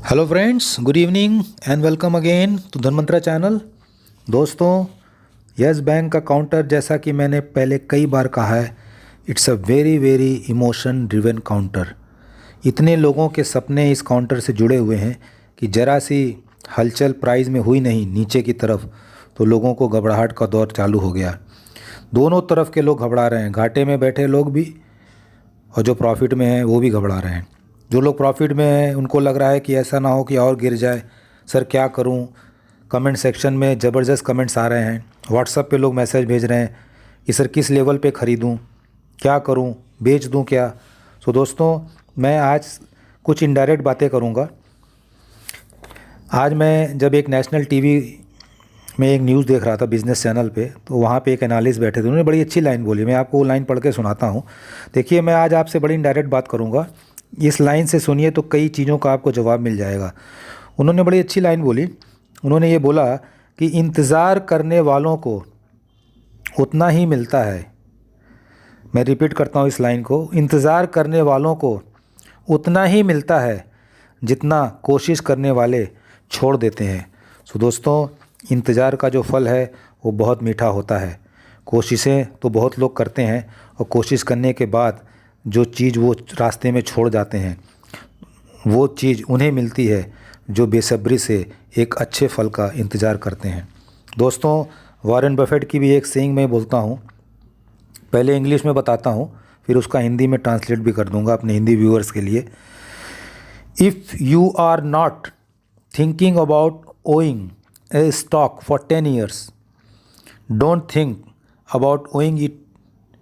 Hello friends, good evening and welcome again to Dhanmantra channel. दोस्तों, Yes Bank का counter, जैसा कि मैंने पहले कई बार कहा है, it's a very very emotion driven counter. इतने लोगों के सपने इस काउंटर से जुड़े हुए हैं कि ज़रा सी हलचल प्राइस में हुई नहीं नीचे की तरफ तो लोगों को घबराहट का दौर चालू हो गया। दोनों तरफ के लोग घबरा रहे हैं, घाटे में बैठे लोग भी और जो प्रॉफिट में हैं वो भी घबरा रहे हैं। जो लोग प्रॉफिट में हैं उनको लग रहा है कि ऐसा ना हो कि और गिर जाए, सर क्या करूं। कमेंट सेक्शन में ज़बरदस्त कमेंट्स आ रहे हैं, व्हाट्सएप पे लोग मैसेज भेज रहे हैं कि सर किस लेवल पे ख़रीदूं, क्या करूं, बेच दूं क्या। सो दोस्तों, मैं आज कुछ इनडायरेक्ट बातें करूंगा। आज मैं जब एक नेशनल टीवी में एक न्यूज़ देख रहा था बिज़नेस चैनल पे, तो वहाँ पे एक एनालिस्ट बैठे थे, उन्होंने बड़ी अच्छी लाइन बोली। मैं आपको वो लाइन पढ़ के सुनाता हूँ। देखिए, मैं आज आपसे बड़ी इनडायरेक्ट बात करूँगा, इस लाइन से सुनिए तो कई चीज़ों का आपको जवाब मिल जाएगा। उन्होंने बड़ी अच्छी लाइन बोली। उन्होंने ये बोला कि इंतज़ार करने वालों को उतना ही मिलता है। मैं रिपीट करता हूँ इस लाइन को, इंतज़ार करने वालों को उतना ही मिलता है जितना कोशिश करने वाले छोड़ देते हैं। सो दोस्तों, इंतज़ार का जो फल है वो बहुत मीठा होता है। कोशिशें तो बहुत लोग करते हैं और कोशिश करने के बाद जो चीज़ वो रास्ते में छोड़ जाते हैं, वो चीज़ उन्हें मिलती है जो बेसब्री से एक अच्छे फल का इंतज़ार करते हैं। दोस्तों, वॉरेन बफेट की भी एक सेइंग मैं बोलता हूँ, पहले इंग्लिश में बताता हूँ, फिर उसका हिंदी में ट्रांसलेट भी कर दूँगा अपने हिंदी व्यूअर्स के लिए। If you are not thinking about owning a stock for 10 years, don't think about owning it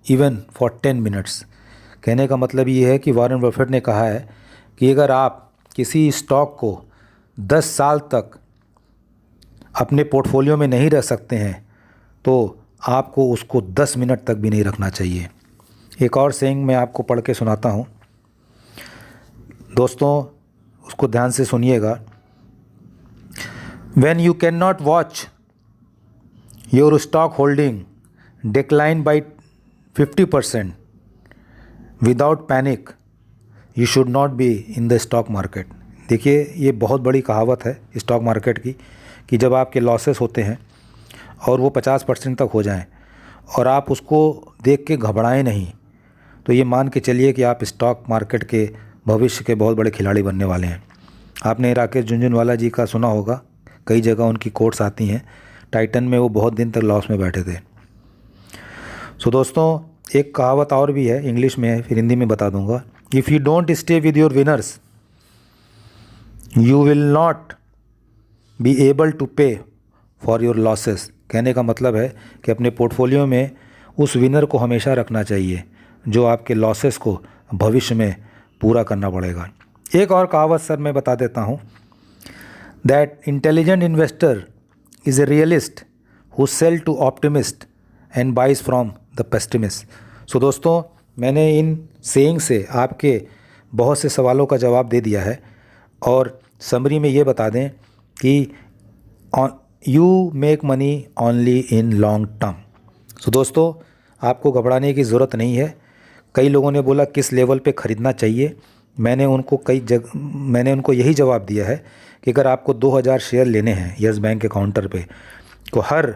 even for 10 minutes। कहने का मतलब ये है कि वॉरेन बफेट ने कहा है कि अगर आप किसी स्टॉक को 10 साल तक अपने पोर्टफोलियो में नहीं रख सकते हैं तो आपको उसको 10 मिनट तक भी नहीं रखना चाहिए। एक और सेइंग मैं आपको पढ़ के सुनाता हूँ। दोस्तों, उसको ध्यान से सुनिएगा। When you cannot watch your stock holding decline by 50% without panic, you should not be in the stock market। देखिए, ये बहुत बड़ी कहावत है स्टॉक मार्केट की कि जब आपके लॉसेस होते हैं और वो 50% तक हो जाएं और आप उसको देख के घबराएं नहीं, तो ये मान के चलिए कि आप स्टॉक मार्केट के भविष्य के बहुत बड़े खिलाड़ी बनने वाले हैं। आपने राकेश झुनझुनवाला जी का सुना होगा, कई जगह उनकी कोट्स आती हैं। टाइटन में वो बहुत दिन तक लॉस में बैठे थे। सो दोस्तों, एक कहावत और भी है, इंग्लिश में है, फिर हिंदी में बता दूंगा। If you don't stay with your winners you will not be able to pay for your losses. कहने का मतलब है कि अपने पोर्टफोलियो में उस विनर को हमेशा रखना चाहिए जो आपके लॉसेस को भविष्य में पूरा करना पड़ेगा। एक और कहावत सर मैं बता देता हूँ, that intelligent investor is a realist who sell to optimist and buys from the pessimist. So दोस्तों, मैंने इन सेइंग से आपके बहुत से सवालों का जवाब दे दिया है और समरी में ये बता दें कि you make money only in long term. So दोस्तों, आपको घबराने की ज़रूरत नहीं है। कई लोगों ने बोला किस लेवल पे ख़रीदना चाहिए, मैंने उनको यही जवाब दिया है कि अगर आपको 2000 शेयर लेने हैं यस बैंक के काउंटर पे, तो हर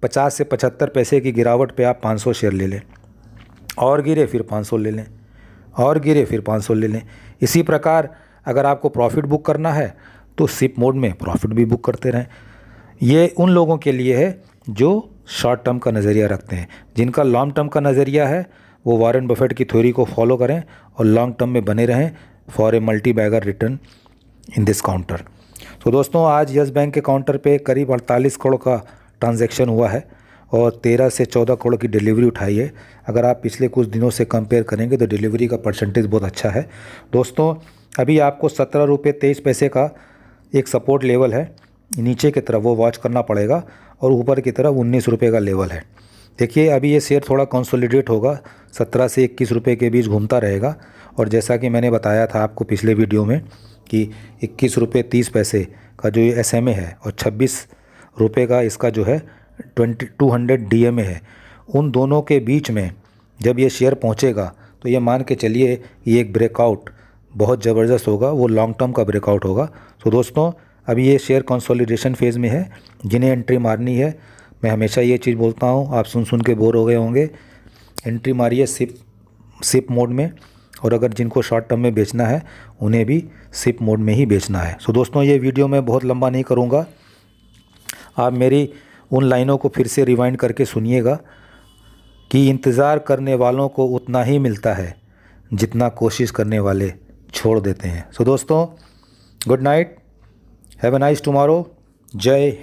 50 से 75 पैसे की गिरावट पे आप 500 शेयर ले लें, और गिरे फिर 500 ले लें, और गिरे फिर 500 ले लें। इसी प्रकार अगर आपको प्रॉफिट बुक करना है तो सिप मोड में प्रॉफिट भी बुक करते रहें। ये उन लोगों के लिए है जो शॉर्ट टर्म का नज़रिया रखते हैं। जिनका लॉन्ग टर्म का नज़रिया है वो वॉरेन बफेट की थ्योरी को फॉलो करें और लॉन्ग टर्म में बने रहें for a multibagger return in this counter. तो दोस्तों, आज यस बैंक के काउंटर पे करीब 48 करोड़ का ट्रांजैक्शन हुआ है और 13 से 14 करोड़ की डिलीवरी उठाई है। अगर आप पिछले कुछ दिनों से कंपेयर करेंगे तो डिलीवरी का परसेंटेज बहुत अच्छा है। दोस्तों, अभी आपको 17 रुपये 23 पैसे का एक सपोर्ट लेवल है नीचे की तरफ, वो वॉच करना पड़ेगा, और ऊपर की तरफ 19 रुपये का लेवल है। देखिए, अभी ये शेयर थोड़ा कंसोलिडेट होगा, 17 से 21 रुपये के बीच घूमता रहेगा। और जैसा कि मैंने बताया था आपको पिछले वीडियो में कि 21 रुपये 30 पैसे का जो ये SMA है और 26 रुपये का इसका जो है 200 DMA है, उन दोनों के बीच में जब ये शेयर पहुंचेगा तो ये मान के चलिए ये एक ब्रेकआउट बहुत ज़बरदस्त होगा, वो लॉन्ग टर्म का ब्रेकआउट होगा। तो दोस्तों अभी ये शेयर कंसोलिडेशन फेज़ में है, जिन्हें एंट्री मारनी है मैं हमेशा ये चीज़ बोलता हूँ, आप सुन के बोर हो गए होंगे। एंट्री मारिए सिप मोड में, और अगर जिनको शॉर्ट टर्म में बेचना है उन्हें भी सिप मोड में ही बेचना है। सो दोस्तों ये वीडियो मैं बहुत लंबा नहीं करूँगा, आप मेरी उन लाइनों को फिर से रिवाइंड करके सुनिएगा कि इंतज़ार करने वालों को उतना ही मिलता है जितना कोशिश करने वाले छोड़ देते हैं। सो दोस्तों good night, have a nice tomorrow, जय हिंद।